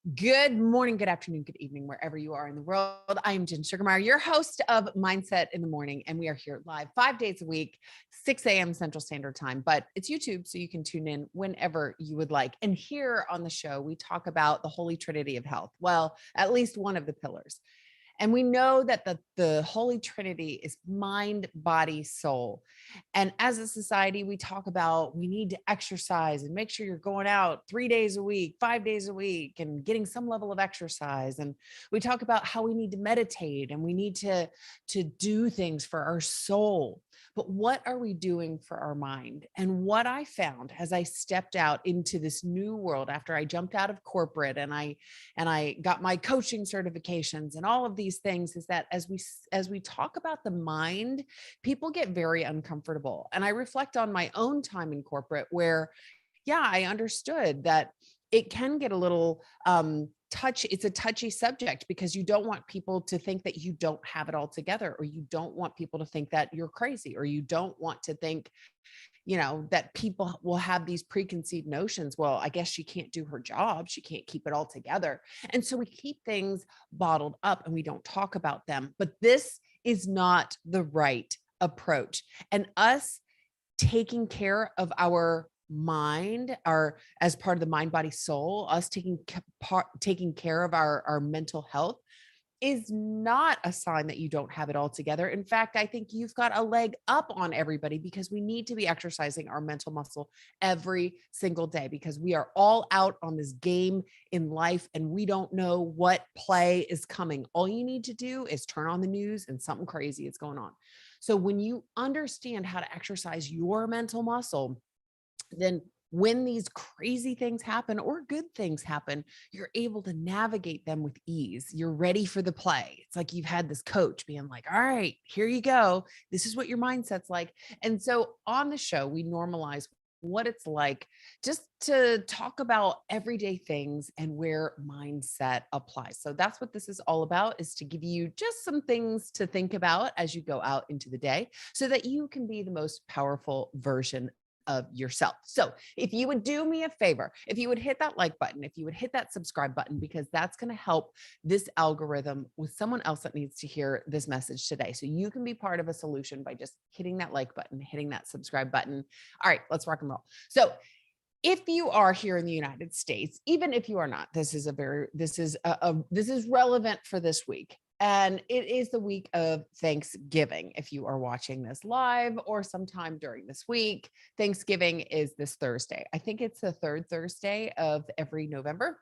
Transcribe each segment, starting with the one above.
Good morning, good afternoon, good evening, wherever you are in the world. I am Jen Sugarmeyer, your host of Mindset in the Morning, and we are here live 5 days a week, 6 a.m. Central Standard Time. But it's YouTube, so you can tune in whenever you would like. And here on the show, we talk about the Holy Trinity of health. Well, at least one of the pillars. And we know that the Holy Trinity is mind, body, soul. And as a society, we talk about we need to exercise and make sure you're going out 3 days a week, 5 days a week, and getting some level of exercise. And we talk about how we need to meditate and we need to do things for our soul. But what are we doing for our mind? And what I found as I stepped out into this new world after I jumped out of corporate and I got my coaching certifications and all of these things is that as we talk about the mind, people get very uncomfortable. And I reflect on my own time in corporate where yeah, I understood that it can get a little it's a touchy subject because you don't want people to think that you don't have it all together, or you don't want people to think that you're crazy, or you don't want to think that people will have these preconceived notions. Well, I guess she can't do her job. She can't keep it all together. And so we keep things bottled up and we don't talk about them. But this is not the right approach. And us taking care of our mind, our as part of the mind body soul, us taking care of our mental health is not a sign that you don't have it all together. In fact, I think you've got a leg up on everybody because we need to be exercising our mental muscle every single day because we are all out on this game in life and we don't know what play is coming. All you need to do is turn on the news and something crazy is going on. So when you understand how to exercise your mental muscle, then when these crazy things happen or good things happen, you're able to navigate them with ease. You're ready for the play. It's like you've had this coach being like, all right, here you go. This is what your mindset's like. And so on the show, we normalize what it's like just to talk about everyday things and where mindset applies. So that's what this is all about, is to give you just some things to think about as you go out into the day so that you can be the most powerful version of yourself. So if you would do me a favor, if you would hit that like button, if you would hit that subscribe button, because that's going to help this algorithm with someone else that needs to hear this message today. So you can be part of a solution by just hitting that like button, hitting that subscribe button. All right, let's rock and roll. So if you are here in the United States, even if you are not, this is relevant for this week. And it is the week of Thanksgiving. If you are watching this live or sometime during this week, Thanksgiving is this Thursday. I think it's the third Thursday of every November.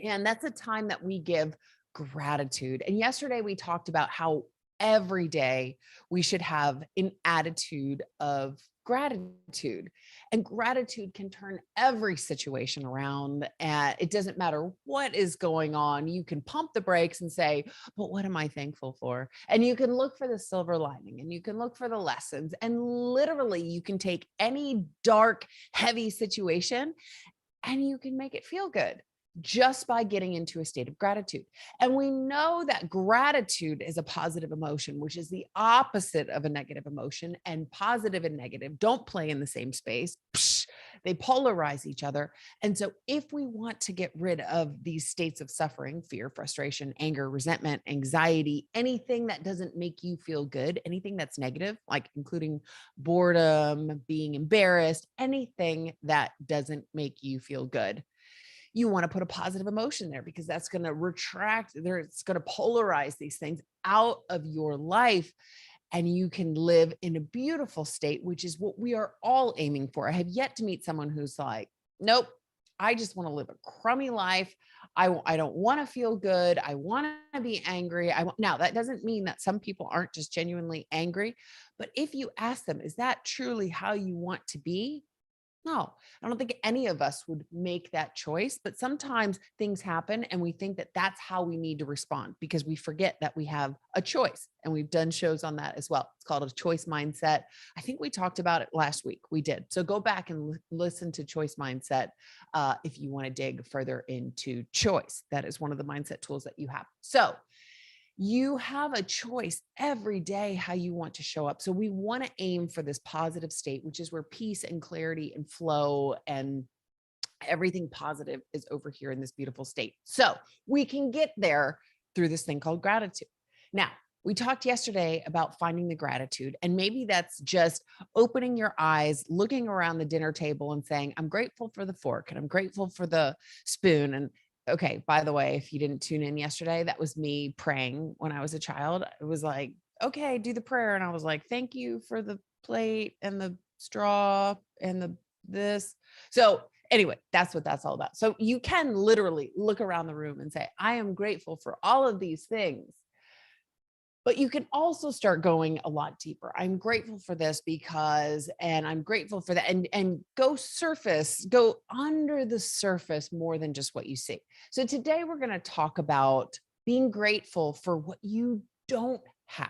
And that's a time that we give gratitude. And yesterday we talked about how every day we should have an attitude of gratitude, and gratitude can turn every situation around. And it doesn't matter what is going on. You can pump the brakes and say, but what am I thankful for? And you can look for the silver lining and you can look for the lessons. And literally, you can take any dark, heavy situation and you can make it feel good just by getting into a state of gratitude. And we know that gratitude is a positive emotion, which is the opposite of a negative emotion. And positive and negative don't play in the same space. They polarize each other. And so if we want to get rid of these states of suffering, fear, frustration, anger, resentment, anxiety, anything that doesn't make you feel good, anything that's negative, like including boredom, being embarrassed, anything that doesn't make you feel good, you want to put a positive emotion there because that's going to retract there. It's going to polarize these things out of your life. And you can live in a beautiful state, which is what we are all aiming for. I have yet to meet someone who's like, nope, I just want to live a crummy life. I don't want to feel good. I want to be angry. Now, that doesn't mean that some people aren't just genuinely angry. But if you ask them, is that truly how you want to be? No, I don't think any of us would make that choice, but sometimes things happen and we think that that's how we need to respond because we forget that we have a choice. And we've done shows on that as well. It's called a choice mindset. I think we talked about it last week. We did. So go back and listen to choice mindset if you want to dig further into choice. That is one of the mindset tools that you have. So you have a choice every day how you want to show up. So we want to aim for this positive state, which is where peace and clarity and flow and Everything positive is over here in this beautiful state. So we can get there through this thing called gratitude. Now, we talked yesterday about finding the gratitude, and maybe that's just opening your eyes, looking around the dinner table and saying, I'm grateful for the fork and I'm grateful for the spoon. And okay, by the way, if you didn't tune in yesterday, that was me praying when I was a child. It was like, okay, do the prayer. And I was like, thank you for the plate and the straw and the this. So anyway, that's what that's all about. So you can literally look around the room and say, I am grateful for all of these things. But you can also start going a lot deeper. I'm grateful for this because, and I'm grateful for that, and go under the surface more than just what you see. So today we're going to talk about being grateful for what you don't have.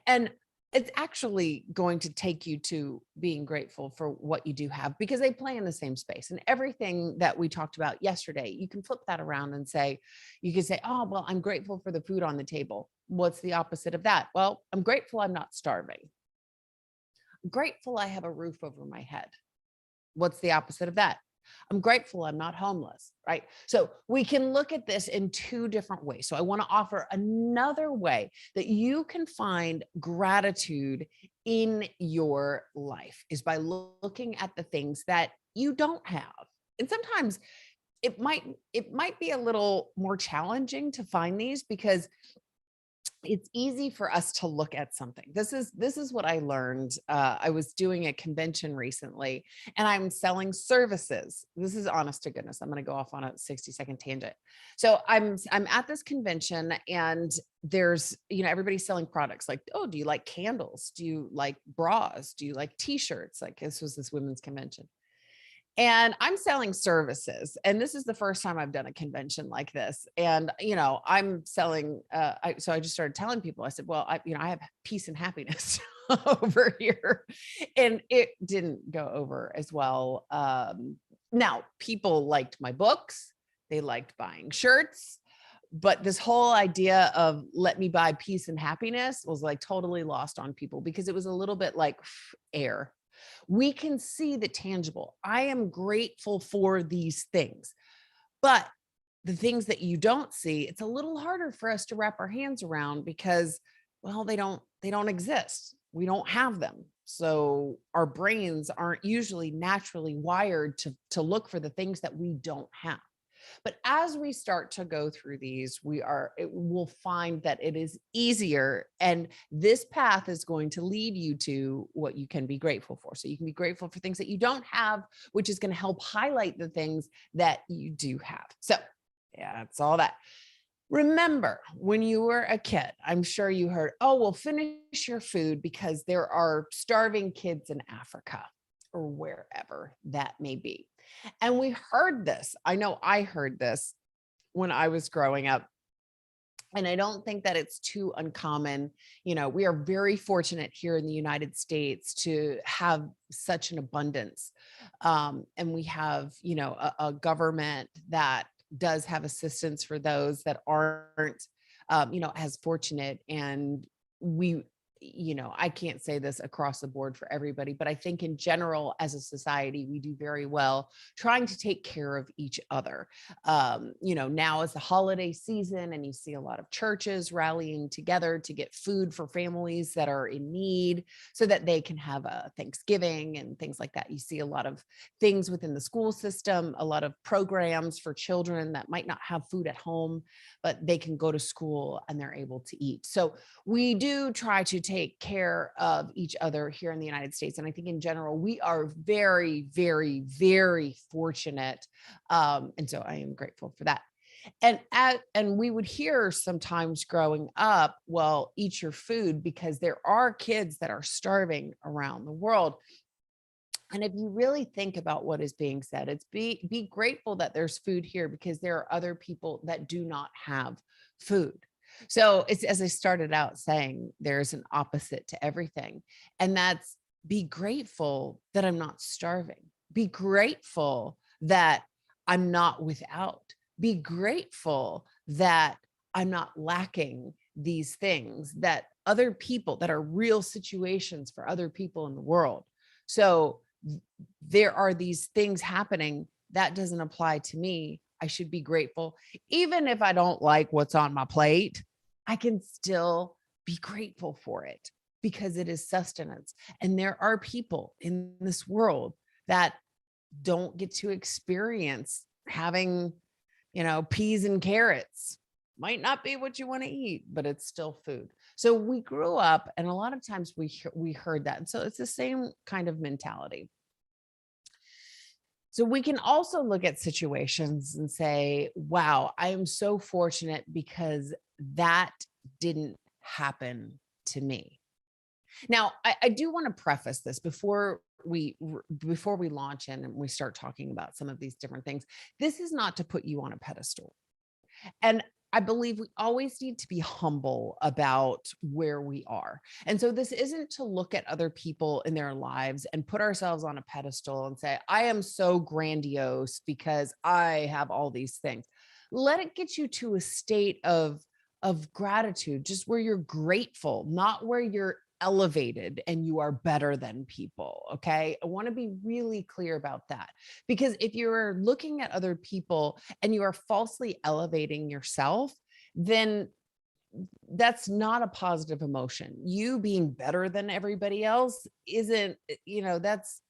And it's actually going to take you to being grateful for what you do have because they play in the same space. And everything that we talked about yesterday, you can flip that around and say, you can say, oh, well, I'm grateful for the food on the table. What's the opposite of that? Well, I'm grateful I'm not starving. I'm grateful I have a roof over my head. What's the opposite of that? I'm grateful I'm not homeless, right? So we can look at this in two different ways. So I want to offer another way that you can find gratitude in your life is by looking at the things that you don't have. And sometimes it might be a little more challenging to find these because it's easy for us to look at something. This is what I learned. I was doing a convention recently and I'm selling services. This is honest to goodness. I'm going to go off on a 60-second tangent. So I'm at this convention and there's, everybody's selling products like, oh, do you like candles? Do you like bras? Do you like t-shirts? Like this was this women's convention. And I'm selling services. And this is the first time I've done a convention like this. And, I'm selling, so I just started telling people, I said, well, I have peace and happiness over here. And it didn't go over as well. Now people liked my books. They liked buying shirts, but this whole idea of let me buy peace and happiness was like totally lost on people because it was a little bit like air. We can see the tangible. I am grateful for these things, but the things that you don't see, it's a little harder for us to wrap our hands around because, well, they don't exist. We don't have them. So our brains aren't usually naturally wired to look for the things that we don't have. But as we start to go through these, we'll find that it is easier. And this path is going to lead you to what you can be grateful for. So you can be grateful for things that you don't have, which is going to help highlight the things that you do have. So yeah, that's all that. Remember when you were a kid, I'm sure you heard, oh, well, finish your food because there are starving kids in Africa or wherever that may be. And we heard this. I know I heard this when I was growing up. And I don't think that it's too uncommon. We are very fortunate here in the United States to have such an abundance. And we have, a government that does have assistance for those that aren't, as fortunate. And we, I can't say this across the board for everybody, but I think in general, as a society, we do very well trying to take care of each other. Now is the holiday season and you see a lot of churches rallying together to get food for families that are in need so that they can have a Thanksgiving and things like that. You see a lot of things within the school system, a lot of programs for children that might not have food at home, but they can go to school and they're able to eat. So we do try to take care of each other here in the United States. And I think in general, we are very, very, very fortunate. And so I am grateful for that. And we would hear sometimes growing up, well, eat your food because there are kids that are starving around the world. And if you really think about what is being said, it's be grateful that there's food here because there are other people that do not have food. So it's, as I started out saying, there's an opposite to everything. And that's be grateful that I'm not starving. Be grateful that I'm not without. Be grateful that I'm not lacking these things that other people, that are real situations for other people in the world. So there are these things happening that doesn't apply to me. I should be grateful. Even if I don't like what's on my plate, I can still be grateful for it because it is sustenance. And there are people in this world that don't get to experience having, peas and carrots. Might not be what you want to eat, but it's still food. So we grew up, and a lot of times we heard that. And so it's the same kind of mentality. So we can also look at situations and say, wow, I am so fortunate because that didn't happen to me. Now, I do want to preface this before we launch in and we start talking about some of these different things. This is not to put you on a pedestal. And I believe we always need to be humble about where we are. And so this isn't to look at other people in their lives and put ourselves on a pedestal and say, I am so grandiose because I have all these things. Let it get you to a state of gratitude, just where you're grateful, not where you're elevated and you are better than people. Okay. I want to be really clear about that, because if you're looking at other people and you are falsely elevating yourself, then that's not a positive emotion. You being better than everybody else isn't, that's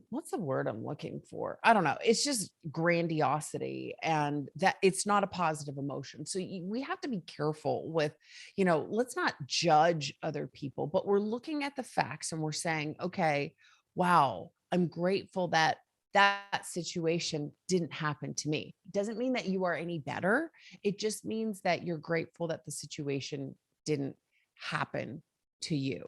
what's the word I'm looking for? I don't know. It's just grandiosity, and that it's not a positive emotion. So we have to be careful with, let's not judge other people, but we're looking at the facts and we're saying, okay, wow, I'm grateful that that situation didn't happen to me. Doesn't mean that you are any better. It just means that you're grateful that the situation didn't happen to you.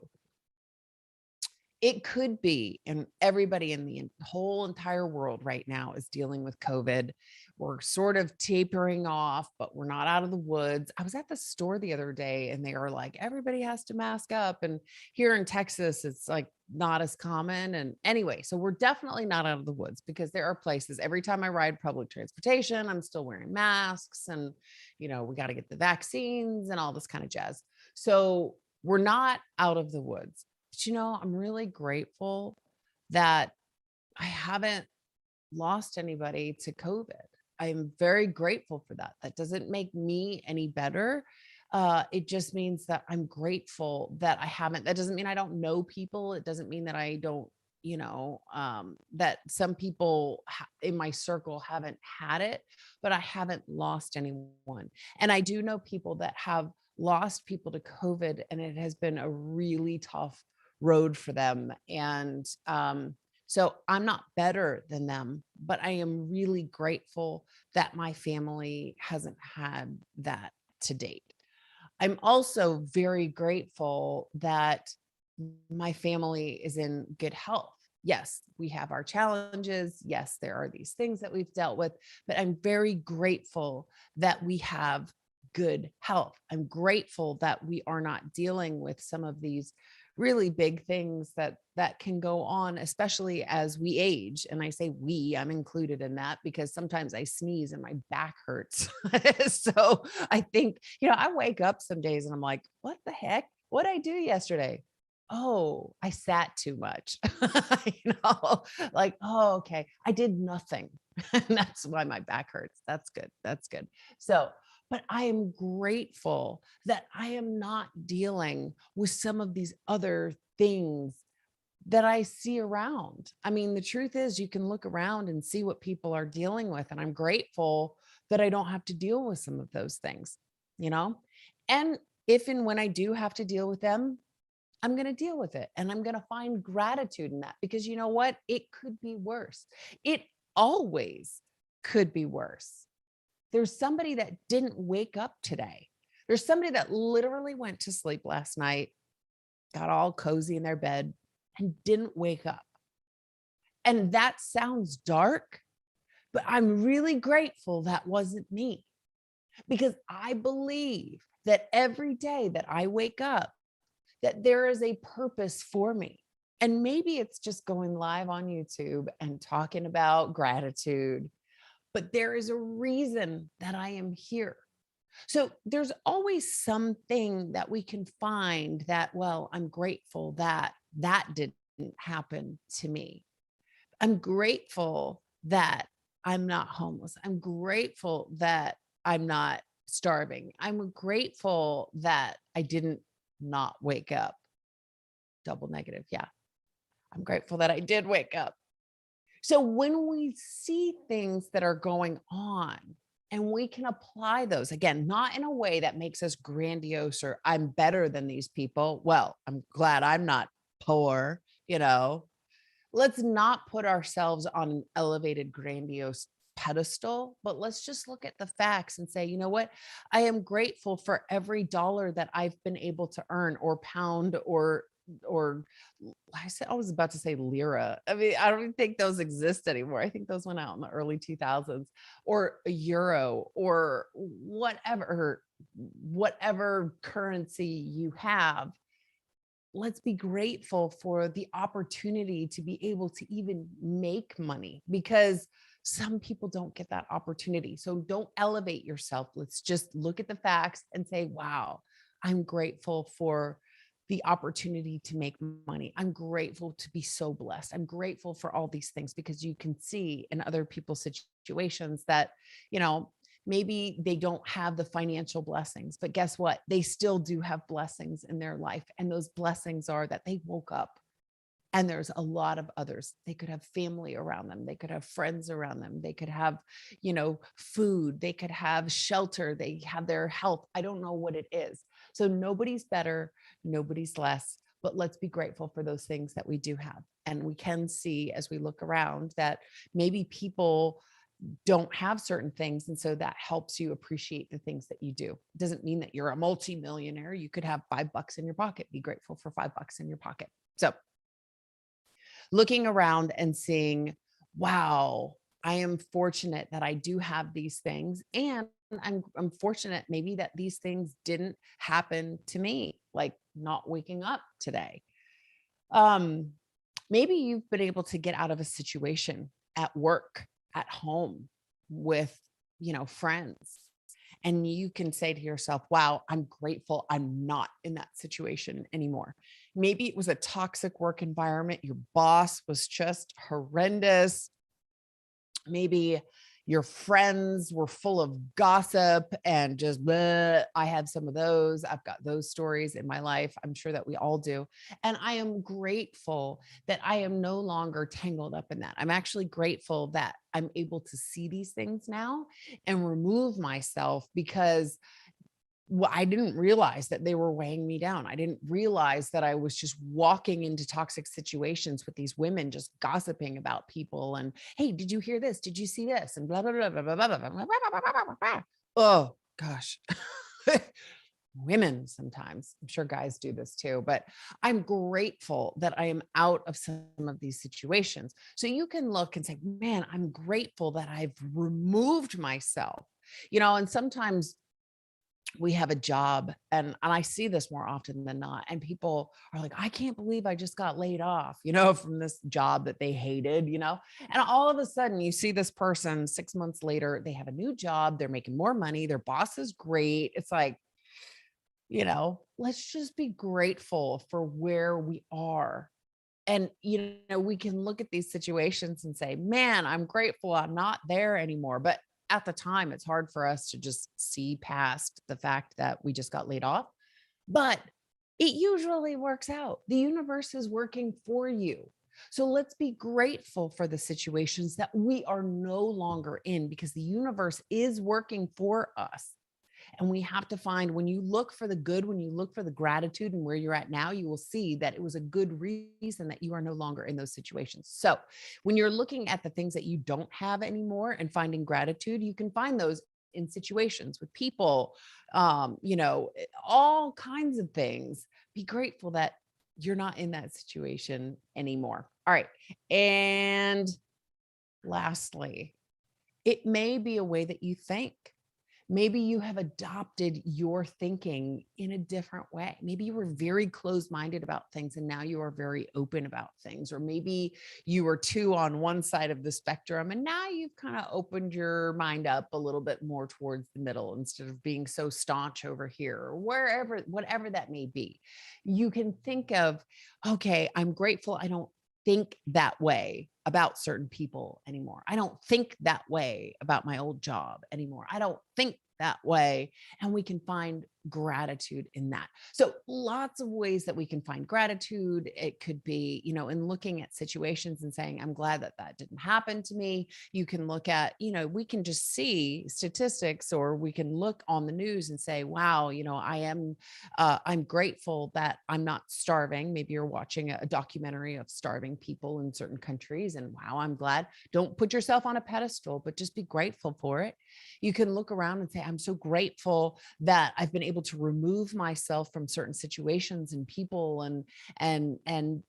It could be, and everybody in the whole entire world right now is dealing with COVID. We're sort of tapering off, but we're not out of the woods. I was at the store the other day and they are like, everybody has to mask up. And here in Texas, it's like not as common. And anyway, so we're definitely not out of the woods, because there are places, every time I ride public transportation, I'm still wearing masks, and, we got to get the vaccines and all this kind of jazz. So we're not out of the woods. But I'm really grateful that I haven't lost anybody to COVID. I'm very grateful for that. That doesn't make me any better. It just means that I'm grateful that I haven't. That doesn't mean I don't know people. It doesn't mean that I don't, that some people in my circle haven't had it, but I haven't lost anyone. And I do know people that have lost people to COVID, and it has been a really tough road for them. And so I'm not better than them, but I am really grateful that my family hasn't had that to date. I'm also very grateful that my family is in good health. Yes, we have our challenges. Yes, there are these things that we've dealt with, but I'm very grateful that we have good health. I'm grateful that we are not dealing with some of these really big things that can go on, especially as we age. And I say we, I'm included in that, because sometimes I sneeze and my back hurts. So I think, I wake up some days and I'm like, what the heck? What did I do yesterday? Oh, I sat too much. Like, oh, okay, I did nothing. And that's why my back hurts. That's good. That's good. So, but I am grateful that I am not dealing with some of these other things that I see around. I mean, the truth is, you can look around and see what people are dealing with. And I'm grateful that I don't have to deal with some of those things, you know? And if and when I do have to deal with them, I'm going to deal with it. And I'm going to find gratitude in that, because you know what? It could be worse. It always could be worse. There's somebody that didn't wake up today. There's somebody that literally went to sleep last night, got all cozy in their bed, and didn't wake up. And that sounds dark, but I'm really grateful that wasn't me, because I believe that every day that I wake up, that there is a purpose for me. And maybe it's just going live on YouTube and talking about gratitude, but there is a reason that I am here. So there's always something that we can find that, well, I'm grateful that that didn't happen to me. I'm grateful that I'm not homeless. I'm grateful that I'm not starving. I'm grateful that I didn't not wake up. Double negative. Yeah. I'm grateful that I did wake up. So when we see things that are going on and we can apply those, again, not in a way that makes us grandiose or I'm better than these people. Well, I'm glad I'm not poor, you know. Let's not put ourselves on an elevated, grandiose pedestal, but let's just look at the facts and say, you know what? I am grateful for every dollar that I've been able to earn, or pound, or I was about to say lira. I mean, I don't even think those exist anymore. I think those went out in the early 2000s, or a euro, or whatever currency you have. Let's be grateful for the opportunity to be able to even make money, because some people don't get that opportunity. So don't elevate yourself. Let's just look at the facts and say, wow, I'm grateful for the opportunity to make money. I'm grateful to be so blessed. I'm grateful for all these things, because you can see in other people's situations that, you know, maybe they don't have the financial blessings, but guess what? They still do have blessings in their life. And those blessings are that they woke up, and there's a lot of others. They could have family around them. They could have friends around them. They could have, food. They could have shelter. They have their health. I don't know what it is. So nobody's better, nobody's less, but let's be grateful for those things that we do have. And we can see as we look around that maybe people don't have certain things. And so that helps you appreciate the things that you do. It doesn't mean that you're a multimillionaire. You could have $5 in your pocket. Be grateful for $5 in your pocket. So looking around and seeing, wow, I am fortunate that I do have these things. And I'm fortunate maybe that these things didn't happen to me, like not waking up today. Um, Maybe you've been able to get out of a situation at work, at home, with, friends. And you can say to yourself, wow, I'm grateful I'm not in that situation anymore. Maybe it was a toxic work environment. Your boss was just horrendous. Maybe your friends were full of gossip and just bleh. I have some of those. I've got those stories in my life. I'm sure that we all do. And I am grateful that I am no longer tangled up in that. I'm actually grateful that I'm able to see these things now and remove myself, because I didn't realize that they were weighing me down. I didn't realize that I was just walking into toxic situations with these women just gossiping about people. And hey, did you hear this? Did you see this? And blah, blah, blah, blah, blah, blah, blah, blah, blah, blah, blah, blah, blah. Oh gosh. Women sometimes, I'm sure guys do this too, but I'm grateful that I am out of some of these situations. So you can look and say, man, I'm grateful that I've removed myself, and sometimes we have a job, and I see this more often than not, and people are like, I can't believe I just got laid off, from this job that they hated, and all of a sudden you see this person 6 months later, they have a new job, they're making more money, their boss is great. It's like, let's just be grateful for where we are. And, we can look at these situations and say, man, I'm grateful I'm not there anymore. But at the time, it's hard for us to just see past the fact that we just got laid off. But it usually works out. The universe is working for you. So let's be grateful for the situations that we are no longer in, because the universe is working for us. And we have to find, when you look for the good, when you look for the gratitude and where you're at now, you will see that it was a good reason that you are no longer in those situations. So when you're looking at the things that you don't have anymore and finding gratitude, you can find those in situations with people, all kinds of things. Be grateful that you're not in that situation anymore. All right. And lastly, it may be a way that you think. Maybe you have adopted your thinking in a different way. Maybe you were very closed minded about things and now you are very open about things. Or maybe you were too on one side of the spectrum and now you've kind of opened your mind up a little bit more towards the middle instead of being so staunch over here, or wherever, whatever that may be. You can think of, okay, I'm grateful I don't think that way about certain people anymore. I don't think that way about my old job anymore. I don't think that way. And we can find gratitude in that. So lots of ways that we can find gratitude. It could be, in looking at situations and saying, I'm glad that that didn't happen to me. You can look at, we can just see statistics, or we can look on the news and say, wow, I'm grateful that I'm not starving. Maybe you're watching a documentary of starving people in certain countries, and wow, I'm glad. Don't put yourself on a pedestal, but just be grateful for it. You can look around and say, I'm so grateful that I've been able to remove myself from certain situations and people, and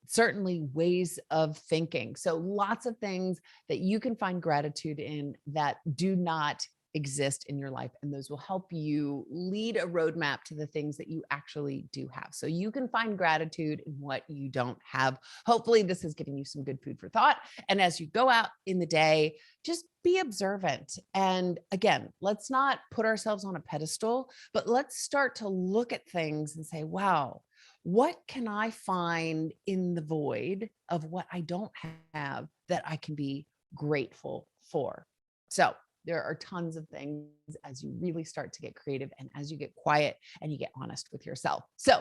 certainly ways of thinking. So lots of things that you can find gratitude in that do not exist in your life, and those will help you lead a roadmap to the things that you actually do have, so you can find gratitude in what you don't have. Hopefully this is giving you some good food for thought, and as you go out in the day, just be observant. And again, let's not put ourselves on a pedestal, but let's start to look at things and say, wow, what can I find in the void of what I don't have that I can be grateful for? So there are tons of things as you really start to get creative, and as you get quiet and you get honest with yourself. So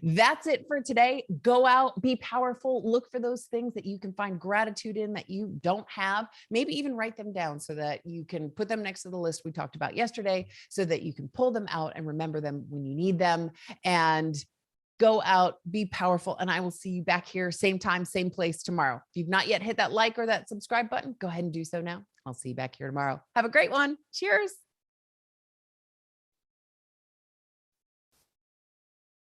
that's it for today. Go out, be powerful, look for those things that you can find gratitude in that you don't have. Maybe even write them down so that you can put them next to the list we talked about yesterday, so that you can pull them out and remember them when you need them. And go out, be powerful, and I will see you back here, same time, same place tomorrow. If you've not yet hit that like or that subscribe button, go ahead and do so now. I'll see you back here tomorrow. Have a great one. Cheers.